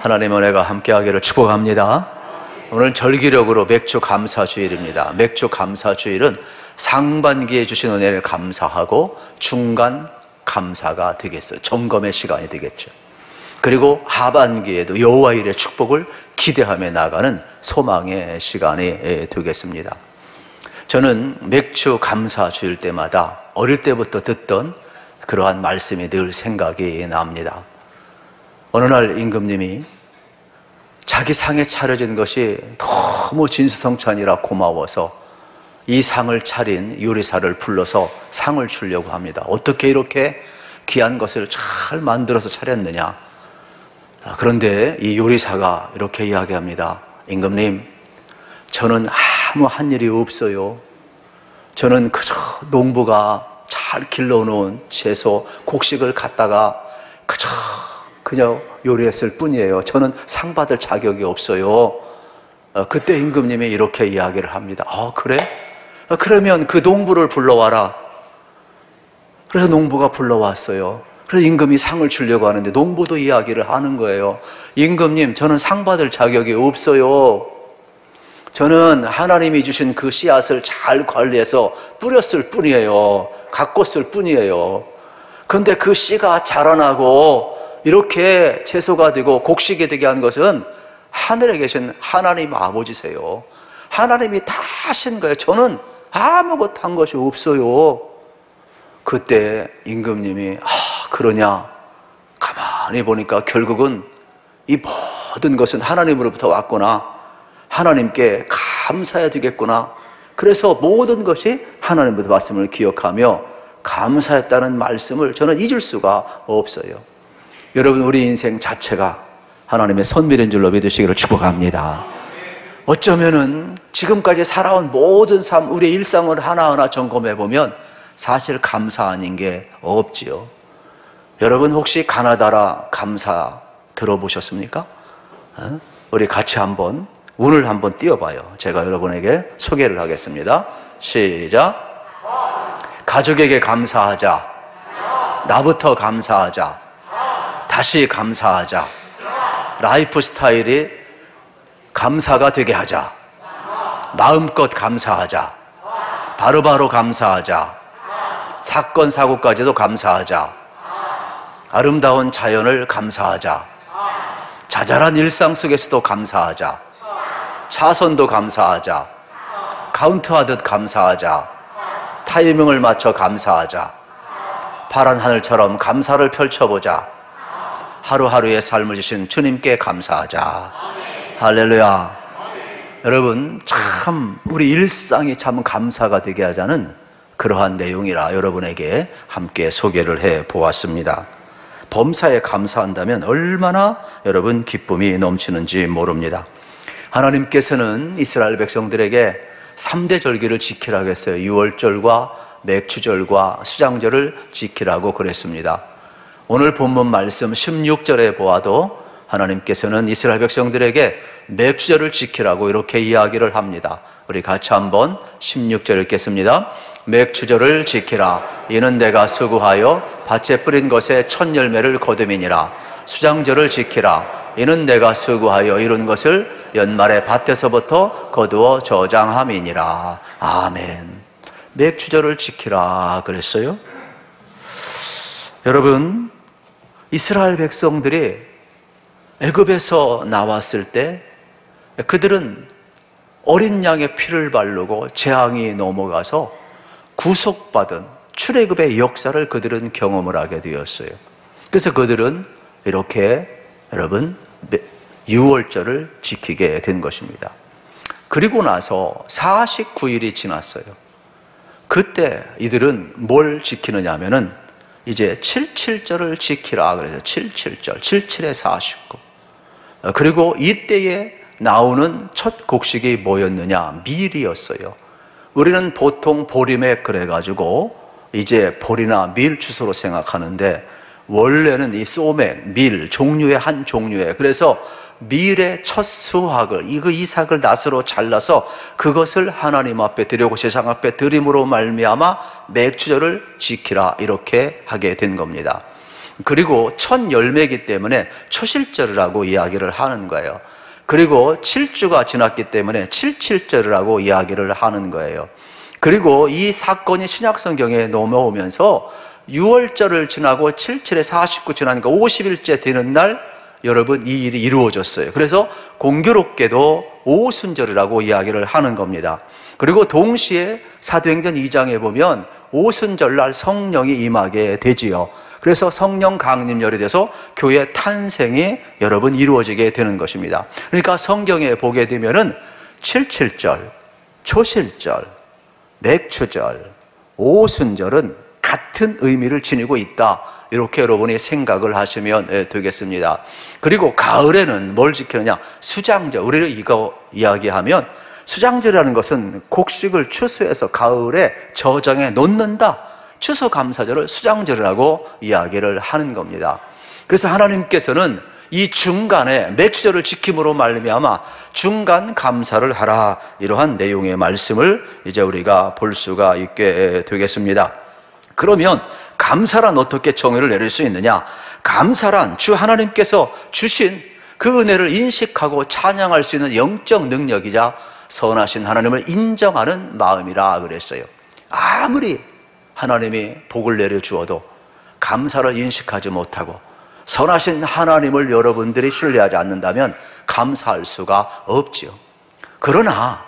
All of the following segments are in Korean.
하나님의 은혜가 함께하기를 축복합니다. 오늘 절기력으로 맥주 감사주일입니다. 맥주 감사주일은 상반기에 주신 은혜를 감사하고 중간 감사가 되겠어요. 점검의 시간이 되겠죠. 그리고 하반기에도 여호와 일의 축복을 기대하며 나가는 소망의 시간이 되겠습니다. 저는 맥주 감사주일 때마다 어릴 때부터 듣던 그러한 말씀이 늘 생각이 납니다. 어느 날 임금님이 자기 상에 차려진 것이 너무 진수성찬이라 고마워서 이 상을 차린 요리사를 불러서 상을 주려고 합니다. 어떻게 이렇게 귀한 것을 잘 만들어서 차렸느냐. 그런데 이 요리사가 이렇게 이야기합니다. 임금님, 저는 아무 한 일이 없어요. 저는 그저 농부가 잘 길러놓은 채소, 곡식을 갖다가 그냥 요리했을 뿐이에요. 저는 상 받을 자격이 없어요. 그때 임금님이 이렇게 이야기를 합니다. 그래? 그러면 그 농부를 불러와라. 그래서 농부가 불러왔어요. 그래서 임금이 상을 주려고 하는데 농부도 이야기를 하는 거예요. 임금님, 저는 상 받을 자격이 없어요. 저는 하나님이 주신 그 씨앗을 잘 관리해서 뿌렸을 뿐이에요. 가꿨을 뿐이에요. 그런데 그 씨가 자라나고 이렇게 채소가 되고 곡식이 되게 한 것은 하늘에 계신 하나님 아버지세요. 하나님이 다 하신 거예요. 저는 아무것도 한 것이 없어요. 그때 임금님이 그러냐? 가만히 보니까 결국은 이 모든 것은 하나님으로부터 왔구나. 하나님께 감사해야 되겠구나. 그래서 모든 것이 하나님부터 말씀을 기억하며 감사했다는 말씀을 저는 잊을 수가 없어요. 여러분, 우리 인생 자체가 하나님의 선물인 줄로 믿으시기를 축복합니다. 어쩌면은 지금까지 살아온 모든 삶, 우리의 일상을 하나하나 점검해 보면 사실 감사 아닌 게 없지요. 여러분, 혹시 가나다라 감사 들어보셨습니까? 우리 같이 한번 운을 한번 띄워봐요. 제가 여러분에게 소개를 하겠습니다. 시작. 가족에게 감사하자. 나부터 감사하자. 다시 감사하자. 라이프 스타일이 감사가 되게 하자. 마음껏 감사하자. 바로바로 감사하자. 사건 사고까지도 감사하자. 아름다운 자연을 감사하자. 자잘한 일상 속에서도 감사하자. 차선도 감사하자. 카운트하듯 감사하자. 타이밍을 맞춰 감사하자. 파란 하늘처럼 감사를 펼쳐보자. 하루하루의 삶을 주신 주님께 감사하자. 할렐루야. 여러분, 참 우리 일상이 참 감사가 되게 하자는 그러한 내용이라 여러분에게 함께 소개를 해 보았습니다. 범사에 감사한다면 얼마나 여러분 기쁨이 넘치는지 모릅니다. 하나님께서는 이스라엘 백성들에게 3대 절기를 지키라고 했어요. 유월절과 맥주절과 수장절을 지키라고 그랬습니다. 오늘 본문 말씀 16절에 보아도 하나님께서는 이스라엘 백성들에게 맥주절을 지키라고 이렇게 이야기를 합니다. 우리 같이 한번 16절 읽겠습니다. 맥주절을 지키라. 이는 내가 수고하여 밭에 뿌린 것에 첫 열매를 거둠이니라. 수장절을 지키라. 이는 내가 수고하여 이룬 것을 연말에 밭에서부터 거두어 저장함이니라. 아멘. 맥주절을 지키라 그랬어요. 여러분, 이스라엘 백성들이 애굽에서 나왔을 때 그들은 어린 양의 피를 바르고 재앙이 넘어가서 구속받은 출애굽의 역사를 그들은 경험을 하게 되었어요. 그래서 그들은 이렇게 여러분 유월절을 지키게 된 것입니다. 그리고 나서 49일이 지났어요. 그때 이들은 뭘 지키느냐 하면은 이제 77절을 지키라 그래서 77절, 77에 49. 그리고 이때에 나오는 첫 곡식이 뭐였느냐? 밀이었어요. 우리는 보통 보리맥 그래가지고 이제 보리나 밀 주소로 생각하는데 원래는 이 소맥, 밀 종류의 한 종류예요. 그래서 밀의 첫 수확을 이삭을 낫으로 잘라서 그것을 하나님 앞에 드리고 세상 앞에 드림으로 말미암아 맥주절을 지키라 이렇게 하게 된 겁니다. 그리고 첫 열매이기 때문에 초실절이라고 이야기를 하는 거예요. 그리고 7주가 지났기 때문에 77절이라고 이야기를 하는 거예요. 그리고 이 사건이 신약성경에 넘어오면서 6월절을 지나고 77에 49 지나니까 50일째 되는 날 여러분 이 일이 이루어졌어요. 그래서 공교롭게도 오순절이라고 이야기를 하는 겁니다. 그리고 동시에 사도행전 2장에 보면 오순절날 성령이 임하게 되지요. 그래서 성령 강림절이 돼서 교회 탄생이 여러분 이루어지게 되는 것입니다. 그러니까 성경에 보게 되면은 77절, 초실절, 맥추절, 오순절은 같은 의미를 지니고 있다. 이렇게 여러분이 생각을 하시면 되겠습니다. 그리고 가을에는 뭘 지키느냐? 수장절. 우리를 이거 이야기하면 수장절이라는 것은 곡식을 추수해서 가을에 저장해 놓는다. 추수감사절을 수장절이라고 이야기를 하는 겁니다. 그래서 하나님께서는 이 중간에 맥추절을 지킴으로 말미암아 중간 감사를 하라, 이러한 내용의 말씀을 이제 우리가 볼 수가 있게 되겠습니다. 그러면 감사란 어떻게 정의를 내릴 수 있느냐? 감사란 주 하나님께서 주신 그 은혜를 인식하고 찬양할 수 있는 영적 능력이자 선하신 하나님을 인정하는 마음이라 그랬어요. 아무리 하나님이 복을 내려주어도 감사를 인식하지 못하고 선하신 하나님을 여러분들이 신뢰하지 않는다면 감사할 수가 없지요. 그러나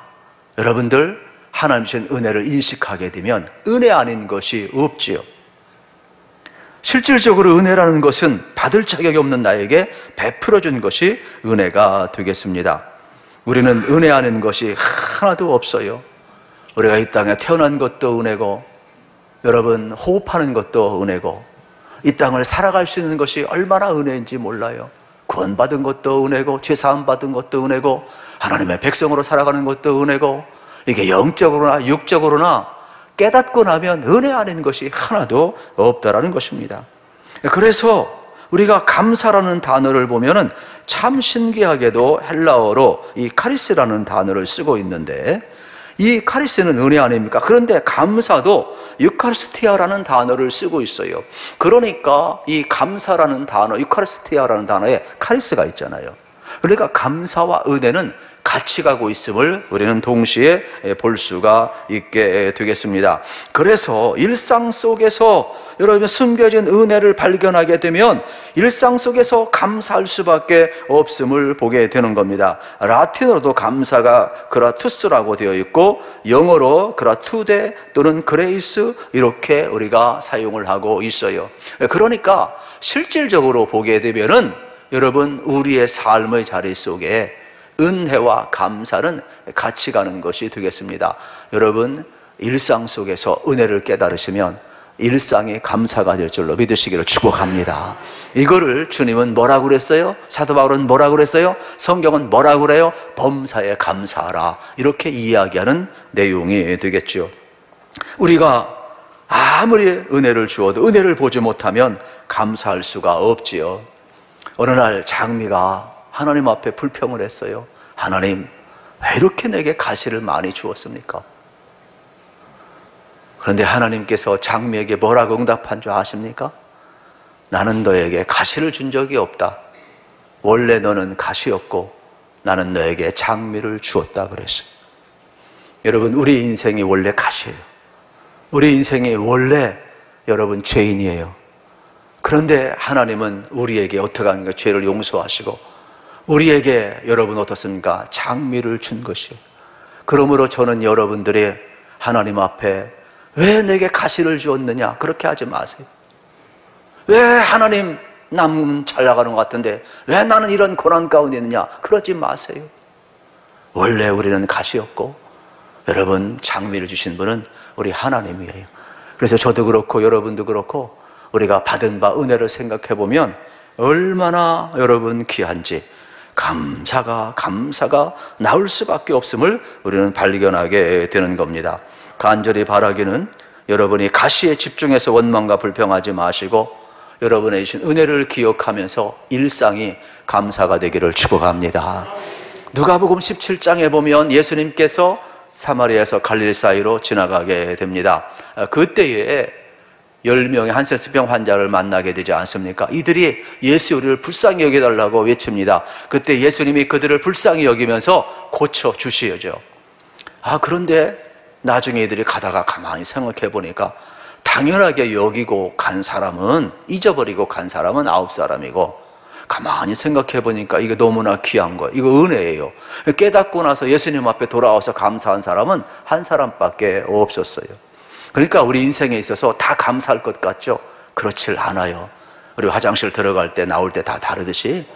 여러분들 하나님 주신 은혜를 인식하게 되면 은혜 아닌 것이 없지요. 실질적으로 은혜라는 것은 받을 자격이 없는 나에게 베풀어준 것이 은혜가 되겠습니다. 우리는 은혜 아닌 것이 하나도 없어요. 우리가 이 땅에 태어난 것도 은혜고, 여러분 호흡하는 것도 은혜고, 이 땅을 살아갈 수 있는 것이 얼마나 은혜인지 몰라요. 구원받은 것도 은혜고, 죄사함 받은 것도 은혜고, 하나님의 백성으로 살아가는 것도 은혜고, 이게 영적으로나 육적으로나 깨닫고 나면 은혜 아닌 것이 하나도 없다라는 것입니다. 그래서 우리가 감사라는 단어를 보면은 참 신기하게도 헬라어로 이 카리스라는 단어를 쓰고 있는데, 이 카리스는 은혜 아닙니까? 그런데 감사도 유카리스티아라는 단어를 쓰고 있어요. 그러니까 이 감사라는 단어, 유카리스티아라는 단어에 카리스가 있잖아요. 그러니까 감사와 은혜는 같이 가고 있음을 우리는 동시에 볼 수가 있게 되겠습니다. 그래서 일상 속에서 여러분 숨겨진 은혜를 발견하게 되면 일상 속에서 감사할 수밖에 없음을 보게 되는 겁니다. 라틴어로도 감사가 그라투스라고 되어 있고, 영어로 그라투데 또는 그레이스, 이렇게 우리가 사용을 하고 있어요. 그러니까 실질적으로 보게 되면은 여러분 우리의 삶의 자리 속에 은혜와 감사는 같이 가는 것이 되겠습니다. 여러분 일상 속에서 은혜를 깨달으시면 일상이 감사가 될 줄로 믿으시기를 축복합니다. 이거를 주님은 뭐라고 그랬어요? 사도 바울은 뭐라고 그랬어요? 성경은 뭐라고 그래요? 범사에 감사하라, 이렇게 이야기하는 내용이 되겠죠. 우리가 아무리 은혜를 주어도 은혜를 보지 못하면 감사할 수가 없지요. 어느 날 장미가 하나님 앞에 불평을 했어요. 하나님, 왜 이렇게 내게 가시를 많이 주었습니까? 그런데 하나님께서 장미에게 뭐라고 응답한 줄 아십니까? 나는 너에게 가시를 준 적이 없다. 원래 너는 가시였고 나는 너에게 장미를 주었다 그랬어요. 여러분, 우리 인생이 원래 가시예요. 우리 인생이 원래 여러분 죄인이에요. 그런데 하나님은 우리에게 어떻게 하는가? 죄를 용서하시고 우리에게 여러분 어떻습니까? 장미를 준 것이에요. 그러므로 저는 여러분들이 하나님 앞에 왜 내게 가시를 주었느냐, 그렇게 하지 마세요. 왜 하나님 남은 잘 나가는 것 같은데 왜 나는 이런 고난 가운데 있느냐, 그러지 마세요. 원래 우리는 가시였고 여러분 장미를 주신 분은 우리 하나님이에요. 그래서 저도 그렇고 여러분도 그렇고 우리가 받은 바 은혜를 생각해 보면 얼마나 여러분 귀한지 감사가 나올 수밖에 없음을 우리는 발견하게 되는 겁니다. 간절히 바라기는 여러분이 가시에 집중해서 원망과 불평하지 마시고 여러분의 주신 은혜를 기억하면서 일상이 감사가 되기를 축복합니다. 누가복음 17장에 보면 예수님께서 사마리아에서 갈릴리 사이로 지나가게 됩니다. 그때에 10명의 한센스병 환자를 만나게 되지 않습니까? 이들이 예수 우리를 불쌍히 여겨달라고 외칩니다. 그때 예수님이 그들을 불쌍히 여기면서 고쳐주시죠. 그런데 나중에 이들이 가다가 가만히 생각해 보니까 당연하게 여기고 간 사람은, 잊어버리고 간 사람은 9사람이고, 가만히 생각해 보니까 이게 너무나 귀한 거예요. 이거 은혜예요. 깨닫고 나서 예수님 앞에 돌아와서 감사한 사람은 한 사람밖에 없었어요. 그러니까 우리 인생에 있어서 다 감사할 것 같죠? 그렇질 않아요. 우리 화장실 들어갈 때 나올 때 다 다르듯이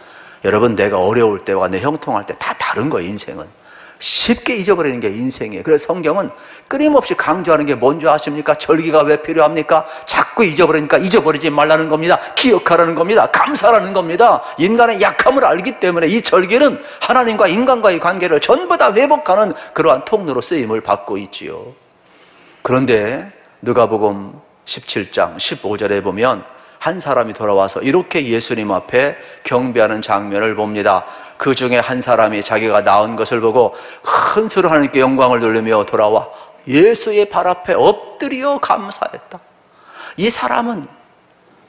여러분, 내가 어려울 때와 내 형통할 때 다 다른 거예요. 인생은 쉽게 잊어버리는 게 인생이에요. 그래서 성경은 끊임없이 강조하는 게 뭔지 아십니까? 절기가 왜 필요합니까? 자꾸 잊어버리니까 잊어버리지 말라는 겁니다. 기억하라는 겁니다. 감사라는 겁니다. 인간의 약함을 알기 때문에 이 절기는 하나님과 인간과의 관계를 전부 다 회복하는 그러한 통로로 쓰임을 받고 있지요. 그런데 누가복음 17장 15절에 보면 한 사람이 돌아와서 이렇게 예수님 앞에 경배하는 장면을 봅니다. 그 중에 한 사람이 자기가 낳은 것을 보고 큰 소리로 하나님께 영광을 돌리며 돌아와 예수의 발 앞에 엎드려 감사했다. 이 사람은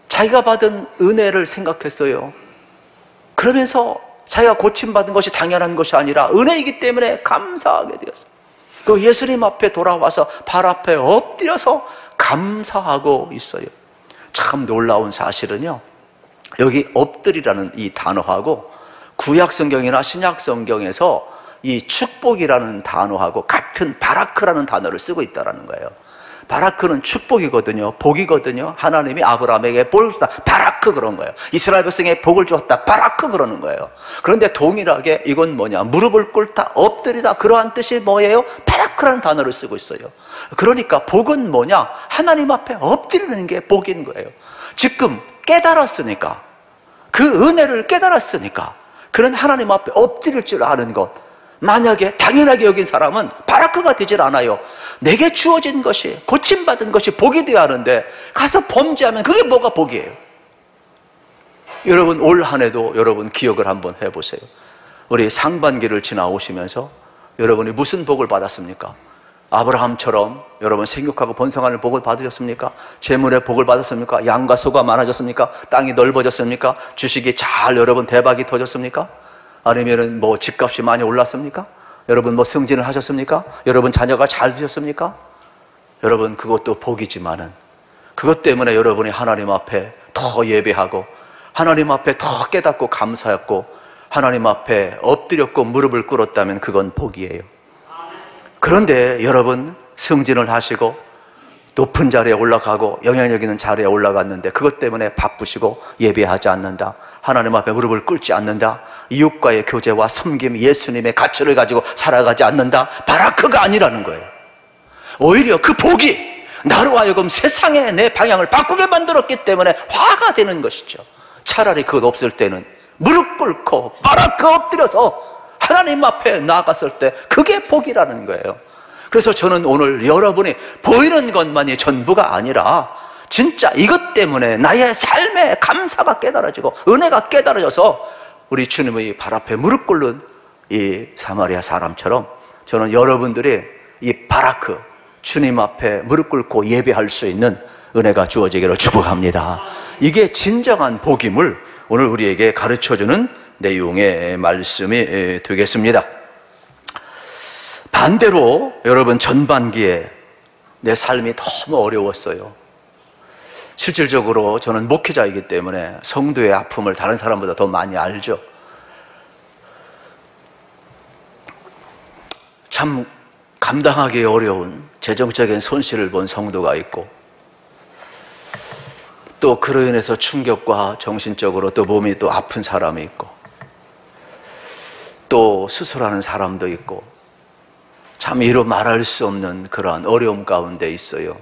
자기가 받은 은혜를 생각했어요. 그러면서 자기가 고침받은 것이 당연한 것이 아니라 은혜이기 때문에 감사하게 되었어요. 그 예수님 앞에 돌아와서 발 앞에 엎드려서 감사하고 있어요. 참 놀라운 사실은요, 여기 엎드리라는 이 단어하고 구약 성경이나 신약 성경에서 이 축복이라는 단어하고 같은 바라크라는 단어를 쓰고 있다는 거예요. 바라크는 축복이거든요. 복이거든요. 하나님이 아브라함에게 복을 주다. 바라크 그런 거예요. 이스라엘 백성에게 복을 주었다. 바라크 그러는 거예요. 그런데 동일하게 이건 뭐냐? 무릎을 꿇다, 엎드리다. 그러한 뜻이 뭐예요? 바라크라는 단어를 쓰고 있어요. 그러니까 복은 뭐냐? 하나님 앞에 엎드리는 게 복인 거예요. 지금 깨달았으니까, 그 은혜를 깨달았으니까 그런 하나님 앞에 엎드릴 줄 아는 것, 만약에 당연하게 여긴 사람은 바라크가 되질 않아요. 내게 주어진 것이, 고침받은 것이 복이 되어야 하는데 가서 범죄하면 그게 뭐가 복이에요? 여러분, 올 한 해도 여러분 기억을 한번 해보세요. 우리 상반기를 지나오시면서 여러분이 무슨 복을 받았습니까? 아브라함처럼 여러분 생육하고 번성하는 복을 받으셨습니까? 재물의 복을 받았습니까? 양과 소가 많아졌습니까? 땅이 넓어졌습니까? 주식이 잘 여러분 대박이 터졌습니까? 아니면은 뭐 집값이 많이 올랐습니까? 여러분 뭐 승진을 하셨습니까? 여러분 자녀가 잘 되셨습니까? 여러분 그것도 복이지만은 그것 때문에 여러분이 하나님 앞에 더 예배하고 하나님 앞에 더 깨닫고 감사했고 하나님 앞에 엎드렸고 무릎을 꿇었다면 그건 복이에요. 그런데 여러분 승진을 하시고 높은 자리에 올라가고 영향력 있는 자리에 올라갔는데 그것 때문에 바쁘시고 예배하지 않는다, 하나님 앞에 무릎을 꿇지 않는다, 이웃과의 교제와 섬김, 예수님의 가치를 가지고 살아가지 않는다, 바라크가 아니라는 거예요. 오히려 그 복이 나로 하여금 세상에 내 방향을 바꾸게 만들었기 때문에 화가 되는 것이죠. 차라리 그것 없을 때는 무릎 꿇고 바라크 엎드려서 하나님 앞에 나아갔을 때 그게 복이라는 거예요. 그래서 저는 오늘 여러분이 보이는 것만이 전부가 아니라 진짜 이것 때문에 나의 삶의 감사가 깨달아지고 은혜가 깨달아져서 우리 주님의 발 앞에 무릎 꿇는 이 사마리아 사람처럼 저는 여러분들이 이 바라크, 주님 앞에 무릎 꿇고 예배할 수 있는 은혜가 주어지기를 축복합니다. 이게 진정한 복임을 오늘 우리에게 가르쳐주는 내용의 말씀이 되겠습니다. 반대로 여러분 전반기에 내 삶이 너무 어려웠어요. 실질적으로 저는 목회자이기 때문에 성도의 아픔을 다른 사람보다 더 많이 알죠. 참 감당하기 어려운 재정적인 손실을 본 성도가 있고 또 그로 인해서 충격과 정신적으로 또 몸이 또 아픈 사람이 있고 또 수술하는 사람도 있고 참 이루 말할 수 없는 그러한 어려움 가운데 있어요.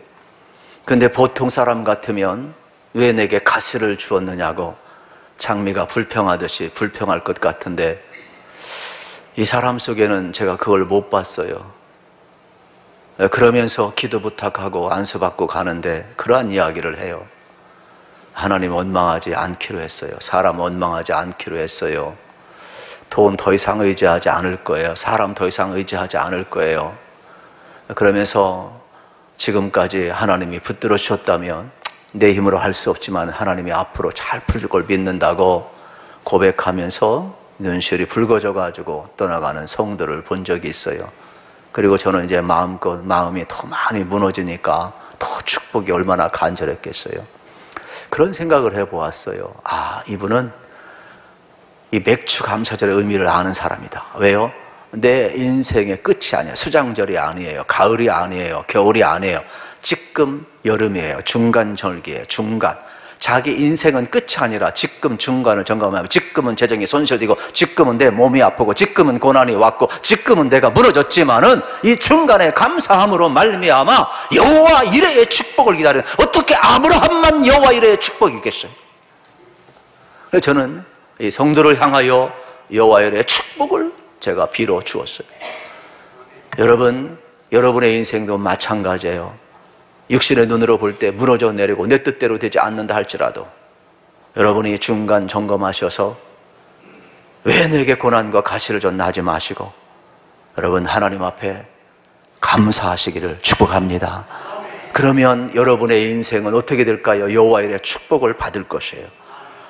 근데 보통 사람 같으면 왜 내게 가시를 주었느냐고 장미가 불평하듯이 불평할 것 같은데 이 사람 속에는 제가 그걸 못 봤어요. 그러면서 기도 부탁하고 안수받고 가는데 그러한 이야기를 해요. 하나님 원망하지 않기로 했어요. 사람 원망하지 않기로 했어요. 돈 더 이상 의지하지 않을 거예요. 사람 더 이상 의지하지 않을 거예요. 그러면서 지금까지 하나님이 붙들어 주셨다면 내 힘으로 할 수 없지만 하나님이 앞으로 잘 풀 걸 믿는다고 고백하면서 눈시울이 붉어져 가지고 떠나가는 성도를 본 적이 있어요. 그리고 저는 이제 마음이 더 많이 무너지니까 더 축복이 얼마나 간절했겠어요. 그런 생각을 해보았어요. 아, 이분은 이 맥주 감사절의 의미를 아는 사람이다. 왜요? 내 인생의 끝이 아니에요. 수장절이 아니에요. 가을이 아니에요. 겨울이 아니에요. 지금 여름이에요. 중간 절기예요. 중간. 자기 인생은 끝이 아니라 지금 중간을 점검하면 지금은 재정이 손실되고 지금은 내 몸이 아프고 지금은 고난이 왔고 지금은 내가 무너졌지만은 이 중간에 감사함으로 말미암아 여호와 이레의 축복을 기다리는, 어떻게 아브라함만 여호와 이레의 축복이 있겠어요? 그래서 저는 이 성도를 향하여 여호와 이레의 축복을 제가 빌어 주었어요. 여러분, 여러분의 인생도 마찬가지예요. 육신의 눈으로 볼 때 무너져 내리고 내 뜻대로 되지 않는다 할지라도 여러분이 중간 점검하셔서 왜 내게 고난과 가시를 줬나 하지 마시고 여러분 하나님 앞에 감사하시기를 축복합니다. 그러면 여러분의 인생은 어떻게 될까요? 여호와 이레의 축복을 받을 것이에요.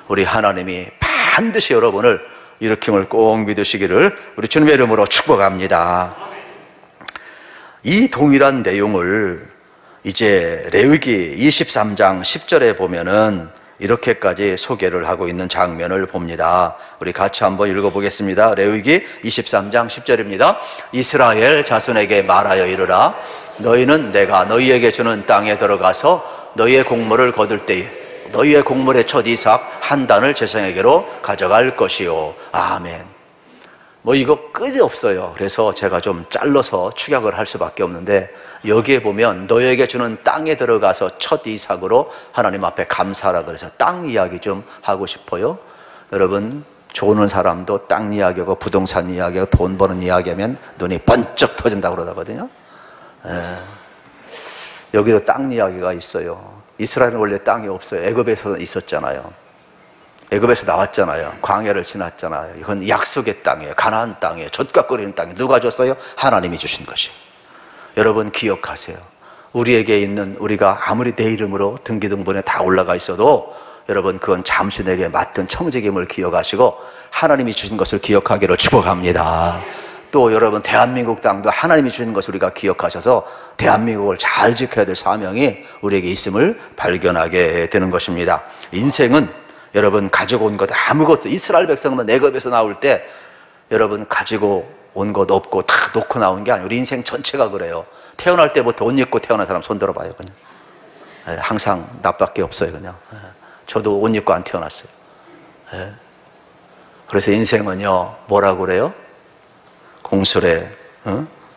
우리 하나님이 반드시 여러분을 일으킴을 꼭 믿으시기를 우리 주님의 이름으로 축복합니다. 이 동일한 내용을 이제 레위기 23장 10절에 보면은 이렇게까지 소개를 하고 있는 장면을 봅니다. 우리 같이 한번 읽어보겠습니다. 레위기 23장 10절입니다. 이스라엘 자손에게 말하여 이르라. 너희는 내가 너희에게 주는 땅에 들어가서 너희의 곡물을 거둘 때에 너희의 곡물의 첫 이삭 한 단을 제사장에게로 가져갈 것이요. 아멘. 뭐 이거 끝이 없어요. 그래서 제가 좀 잘라서 축약을 할 수밖에 없는데, 여기에 보면 너희에게 주는 땅에 들어가서 첫 이삭으로 하나님 앞에 감사하라 그래서 땅 이야기 좀 하고 싶어요. 여러분, 좋은 사람도 땅 이야기하고 부동산 이야기하고 돈 버는 이야기하면 눈이 번쩍 터진다고 그러거든요. 여기도 땅 이야기가 있어요. 이스라엘은 원래 땅이 없어요. 애굽에서 있었잖아요. 애굽에서 나왔잖아요. 광야를 지났잖아요. 이건 약속의 땅이에요. 가나안 땅이에요. 젖가거리는 땅이에요. 누가 줬어요? 하나님이 주신 것이에요. 여러분 기억하세요. 우리에게 있는, 우리가 아무리 내 이름으로 등기등본에 다 올라가 있어도 여러분 그건 잠시 내게 맡은 청지기임을 기억하시고 하나님이 주신 것을 기억하기를 축복합니다. 또 여러분 대한민국 땅도 하나님이 주신 것을 우리가 기억하셔서 대한민국을 잘 지켜야 될 사명이 우리에게 있음을 발견하게 되는 것입니다. 인생은 여러분 가지고 온 것 아무것도, 이스라엘 백성은 애굽에서 나올 때 여러분 가지고 온 것 없고 다 놓고 나온 게 아니에요. 우리 인생 전체가 그래요. 태어날 때부터 옷 입고 태어난 사람 손 들어봐요. 그냥 항상 나밖에 없어요. 그냥 저도 옷 입고 안 태어났어요. 그래서 인생은요 뭐라고 그래요? 공수래,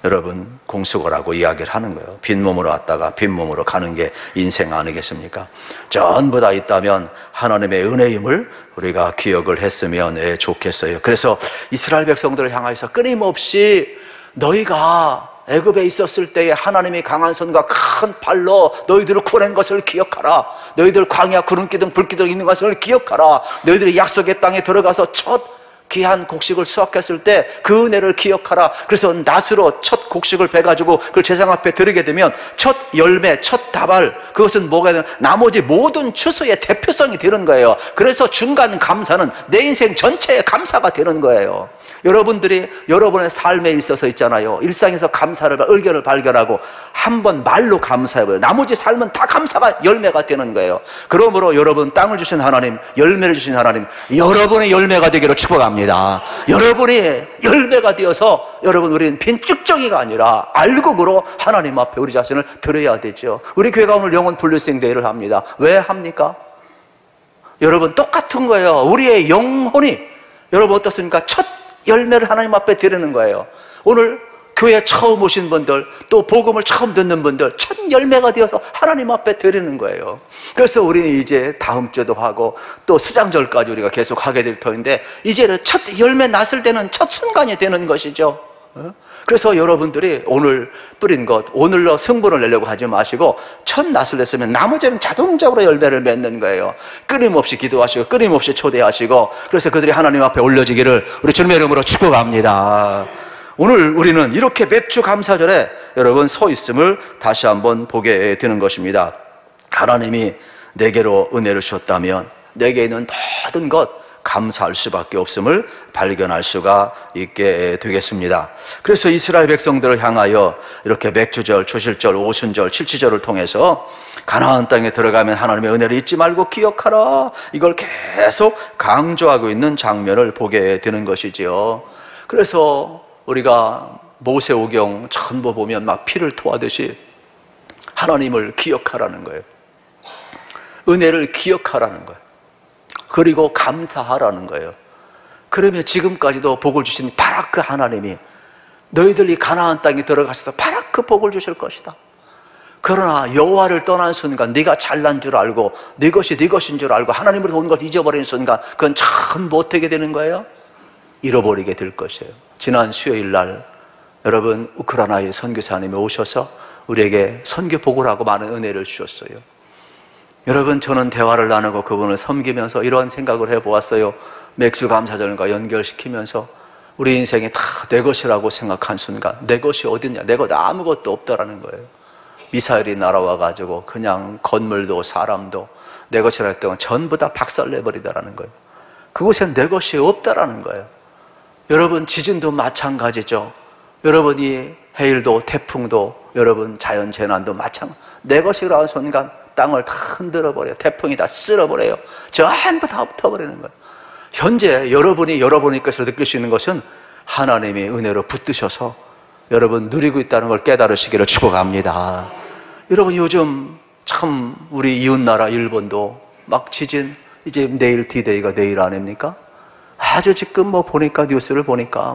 여러분 공수거라고 이야기를 하는 거예요. 빈몸으로 왔다가 빈몸으로 가는 게 인생 아니겠습니까? 전부 다 있다면 하나님의 은혜임을 우리가 기억을 했으면 좋겠어요. 그래서 이스라엘 백성들을 향해서 끊임없이 너희가 애굽에 있었을 때에 하나님이 강한 손과 큰 팔로 너희들을 구원한 것을 기억하라. 너희들 광야 구름기둥 불기둥 있는 것을 기억하라. 너희들이 약속의 땅에 들어가서 첫 귀한 곡식을 수확했을 때 그 은혜를 기억하라. 그래서 낫으로 첫 곡식을 베가지고 그걸 제상 앞에 드리게 되면 첫 열매, 첫 다발, 그것은 뭐가 되는, 나머지 모든 추수의 대표성이 되는 거예요. 그래서 중간 감사는 내 인생 전체의 감사가 되는 거예요. 여러분들이 여러분의 삶에 있어서 있잖아요. 일상에서 감사를, 의견을 발견하고 한번 말로 감사해봐요. 나머지 삶은 다 감사가 열매가 되는 거예요. 그러므로 여러분 땅을 주신 하나님, 열매를 주신 하나님, 여러분의 열매가 되기를 축복합니다. 여러분이 열매가 되어서 여러분 우리는 빈쭉정이가 아니라 알곡으로 하나님 앞에 우리 자신을 드려야 되죠. 우리 교회가 오늘 영혼 분류생 대회를 합니다. 왜 합니까? 여러분 똑같은 거예요. 우리의 영혼이 여러분 어떻습니까? 첫 열매를 하나님 앞에 드리는 거예요. 오늘 교회 처음 오신 분들, 또 복음을 처음 듣는 분들, 첫 열매가 되어서 하나님 앞에 드리는 거예요. 그래서 우리는 이제 다음 주에도 하고 또 수장절까지 우리가 계속 하게 될 터인데, 이제는 첫 열매 났을 때는 첫 순간이 되는 것이죠. 그래서 여러분들이 오늘 뿌린 것, 오늘로 승부를 내려고 하지 마시고 첫 낫을 냈으면 나머지는 자동적으로 열매를 맺는 거예요. 끊임없이 기도하시고 끊임없이 초대하시고, 그래서 그들이 하나님 앞에 올려지기를 우리 주님의 이름으로 축복합니다. 오늘 우리는 이렇게 맥주 감사절에 여러분 서 있음을 다시 한번 보게 되는 것입니다. 하나님이 내게로 은혜를 주셨다면 내게 있는 모든 것 감사할 수밖에 없음을 발견할 수가 있게 되겠습니다. 그래서 이스라엘 백성들을 향하여 이렇게 맥주절, 초실절, 오순절, 칠치절을 통해서 가나안 땅에 들어가면 하나님의 은혜를 잊지 말고 기억하라, 이걸 계속 강조하고 있는 장면을 보게 되는 것이지요. 그래서 우리가 모세오경 전부 보면 막 피를 토하듯이 하나님을 기억하라는 거예요. 은혜를 기억하라는 거예요. 그리고 감사하라는 거예요. 그러면 지금까지도 복을 주신 바로 그 하나님이 너희들이 가나안 땅에 들어가서도 바로 그 복을 주실 것이다. 그러나 여호와를 떠난 순간, 네가 잘난 줄 알고 네 것이 네 것인 줄 알고 하나님으로부터 온 것을 잊어버리는 순간 그건 전부 어떻게 되는 거예요? 잃어버리게 될 것이에요. 지난 수요일 날 여러분 우크라이나의 선교사님이 오셔서 우리에게 선교 복을 하고 많은 은혜를 주셨어요. 여러분, 저는 대화를 나누고 그분을 섬기면서 이런 생각을 해보았어요. 맥주감사절과 연결시키면서 우리 인생이 다 내 것이라고 생각한 순간 내 것이 어딨냐, 내 것 아무것도 없다라는 거예요. 미사일이 날아와가지고 그냥 건물도 사람도 내 것이라 했던 건 전부 다 박살내버리다라는 거예요. 그곳엔 내 것이 없다라는 거예요. 여러분, 지진도 마찬가지죠. 여러분이 해일도 태풍도 여러분 자연재난도 마찬가지. 내 것이라 한 순간 땅을 다 흔들어버려요. 태풍이 다 쓸어버려요. 전부 다 엎어버리는 거예요. 현재 여러분이 여러분의 것을 느낄 수 있는 것은 하나님의 은혜로 붙드셔서 여러분 누리고 있다는 걸 깨달으시기를 축복합니다. 여러분, 요즘 참 우리 이웃나라 일본도 막 지진, 이제 내일 D-Day가 내일 아닙니까? 아주 지금 뭐 보니까 뉴스를 보니까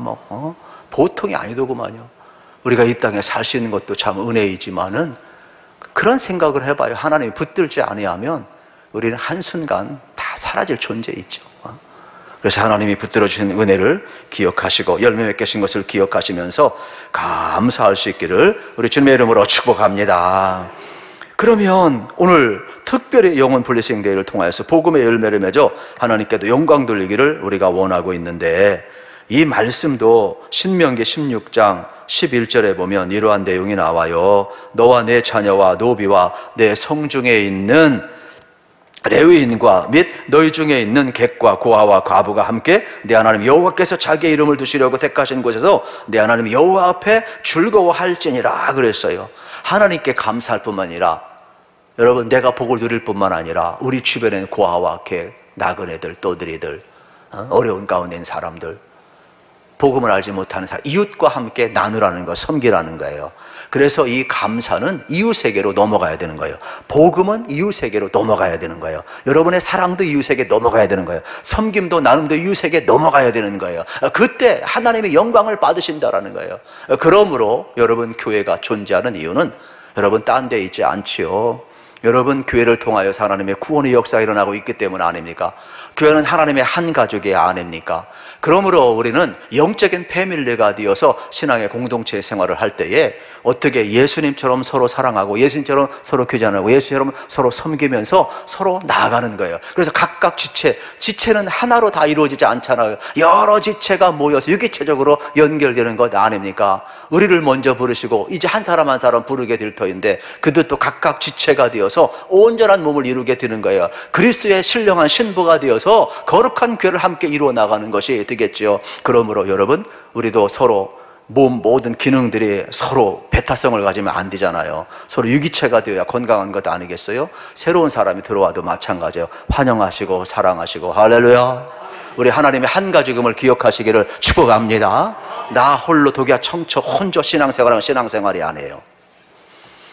보통이 아니더구만요. 우리가 이 땅에 살 수 있는 것도 참 은혜이지만은 그런 생각을 해봐요. 하나님이 붙들지 아니하면 우리는 한순간 다 사라질 존재이죠. 그래서 하나님이 붙들어 주신 은혜를 기억하시고 열매 맺게 하신 것을 기억하시면서 감사할 수 있기를 우리 주님의 이름으로 축복합니다. 그러면 오늘 특별히 영혼 블레싱 데이를 통하여서 복음의 열매를 맺어 하나님께도 영광 돌리기를 우리가 원하고 있는데, 이 말씀도 신명기 16장 11절에 보면 이러한 내용이 나와요. 너와 내 자녀와 노비와 내 성중에 있는 레위인과 및 너희 중에 있는 객과 고아와 과부가 함께 내 하나님 여호와께서 자기의 이름을 두시려고 택하신 곳에서 내 하나님 여호와 앞에 즐거워할지니라 그랬어요. 하나님께 감사할 뿐만 아니라 여러분, 내가 복을 누릴 뿐만 아니라 우리 주변에 고아와 객, 나그네들, 또들이들, 어려운 가운데 있는 사람들, 복음을 알지 못하는 사람, 이웃과 함께 나누라는 거, 섬기라는 거예요. 그래서 이 감사는 이웃에게로 넘어가야 되는 거예요. 복음은 이웃에게로 넘어가야 되는 거예요. 여러분의 사랑도 이웃에게 넘어가야 되는 거예요. 섬김도 나눔도 이웃에게 넘어가야 되는 거예요. 그때 하나님의 영광을 받으신다라는 거예요. 그러므로 여러분, 교회가 존재하는 이유는 여러분 딴 데 있지 않지요. 여러분, 교회를 통하여 하나님의 구원의 역사가 일어나고 있기 때문 아닙니까? 교회는 하나님의 한 가족이 아닙니까? 그러므로 우리는 영적인 패밀리가 되어서 신앙의 공동체 생활을 할 때에 어떻게 예수님처럼 서로 사랑하고 예수님처럼 서로 교제하고 예수님처럼 서로 섬기면서 서로 나아가는 거예요. 그래서 각각 지체는 하나로 다 이루어지지 않잖아요. 여러 지체가 모여서 유기체적으로 연결되는 것 아닙니까? 우리를 먼저 부르시고 이제 한 사람 한 사람 부르게 될 터인데 그들도 각각 지체가 되어서 온전한 몸을 이루게 되는 거예요. 그리스도의 신령한 신부가 되어서 거룩한 교회를 함께 이루어 나가는 것이 되겠죠. 그러므로 여러분, 우리도 서로 몸 모든 기능들이 서로 배타성을 가지면 안 되잖아요. 서로 유기체가 되어야 건강한 것 아니겠어요? 새로운 사람이 들어와도 마찬가지예요. 환영하시고 사랑하시고. 할렐루야. 우리 하나님의 한 가족임을 기억하시기를 축복합니다. 나 홀로 독야 청처 혼자 신앙생활하면 신앙생활이 아니에요.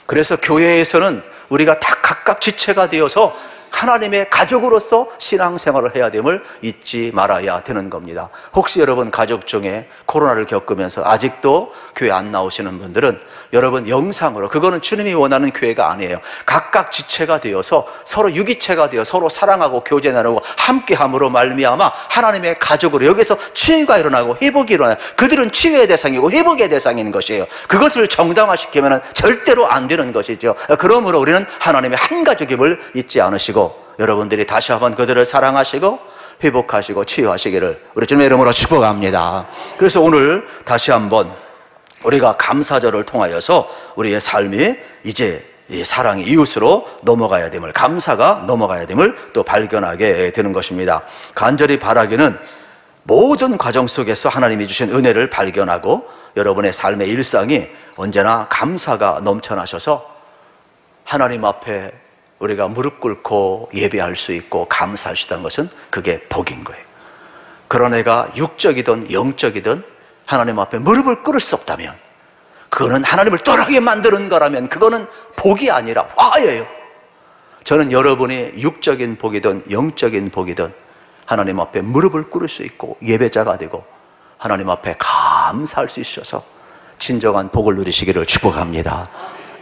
그래서 교회에서는 우리가 다 각각 지체가 되어서 하나님의 가족으로서 신앙생활을 해야 됨을 잊지 말아야 되는 겁니다. 혹시 여러분 가족 중에 코로나를 겪으면서 아직도 교회 안 나오시는 분들은 여러분 영상으로, 그거는 주님이 원하는 교회가 아니에요. 각각 지체가 되어서 서로 유기체가 되어 서로 사랑하고 교제 나누고 함께함으로 말미암아 하나님의 가족으로 여기서 치유가 일어나고 회복이 일어나요. 그들은 치유의 대상이고 회복의 대상인 것이에요. 그것을 정당화시키면 절대로 안 되는 것이죠. 그러므로 우리는 하나님의 한 가족임을 잊지 않으시고 여러분들이 다시 한번 그들을 사랑하시고 회복하시고 치유하시기를 우리 주님의 이름으로 축복합니다. 그래서 오늘 다시 한번 우리가 감사절을 통하여서 우리의 삶이 이제 이 사랑이 이웃으로 넘어가야 됨을, 감사가 넘어가야 됨을 또 발견하게 되는 것입니다. 간절히 바라기는 모든 과정 속에서 하나님이 주신 은혜를 발견하고 여러분의 삶의 일상이 언제나 감사가 넘쳐나셔서 하나님 앞에 우리가 무릎 꿇고 예배할 수 있고 감사할 수 있다는 것은 그게 복인 거예요. 그런 애가 육적이든 영적이든 하나님 앞에 무릎을 꿇을 수 없다면, 그거는 하나님을 떠나게 만드는 거라면 그거는 복이 아니라 화예요. 저는 여러분이 육적인 복이든 영적인 복이든 하나님 앞에 무릎을 꿇을 수 있고 예배자가 되고 하나님 앞에 감사할 수 있어서 진정한 복을 누리시기를 축복합니다.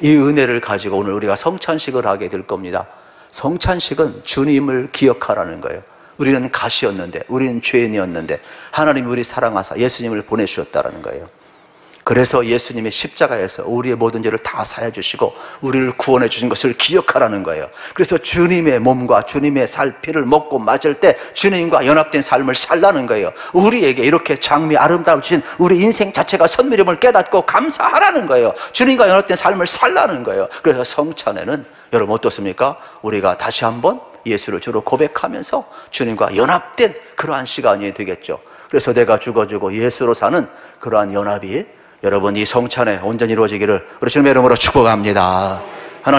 이 은혜를 가지고 오늘 우리가 성찬식을 하게 될 겁니다. 성찬식은 주님을 기억하라는 거예요. 우리는 가시였는데, 우리는 죄인이었는데 하나님이 우리 사랑하사 예수님을 보내주셨다는 거예요. 그래서 예수님의 십자가에서 우리의 모든 죄를 다 사해 주시고 우리를 구원해 주신 것을 기억하라는 거예요. 그래서 주님의 몸과 주님의 피를 먹고 마실 때 주님과 연합된 삶을 살라는 거예요. 우리에게 이렇게 장미 아름다움을 주신 우리 인생 자체가 선미름을 깨닫고 감사하라는 거예요. 주님과 연합된 삶을 살라는 거예요. 그래서 성찬에는 여러분 어떻습니까? 우리가 다시 한번 예수를 주로 고백하면서 주님과 연합된 그러한 시간이 되겠죠. 그래서 내가 죽어주고 예수로 사는 그러한 연합이 여러분 이 성찬에 온전히 이루어지기를 우리 주님의 이름으로 축복합니다.